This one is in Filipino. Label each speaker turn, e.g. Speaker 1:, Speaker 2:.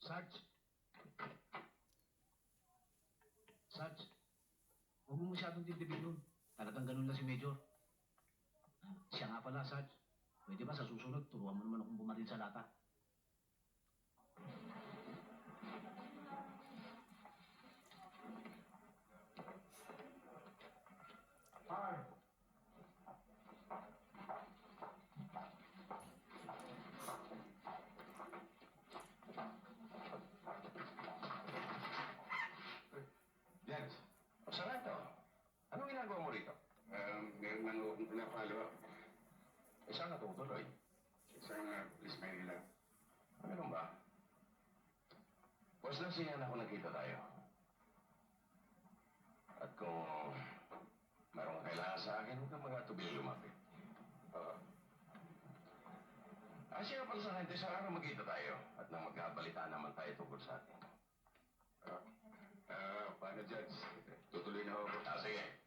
Speaker 1: Sarge. Sarge. Huwag mo masyadong dibdibin yun. Talagang ganun lang si Major. Siya nga pala, Sarge. Pwede ba sa susunod, turuan mo naman akong bumaril sa lata?
Speaker 2: Hi.
Speaker 3: Jens, saan na ito? Anong ginagawa mo rito?
Speaker 4: Meron lang akong pinapalo.
Speaker 3: Saan natutuloy?
Speaker 4: Isang Police Manila.
Speaker 3: Ano ba? Boss lang siya ako nakita tayo. At kung mayroong kailangan sa akin, huwag kang mga tubig lumapit. Siya pala sa hente, sa araw magkita tayo at nang magkabalita naman tayo tungkol sa atin.
Speaker 4: Paano, Judge? Tutuloy na ako.
Speaker 3: Sige.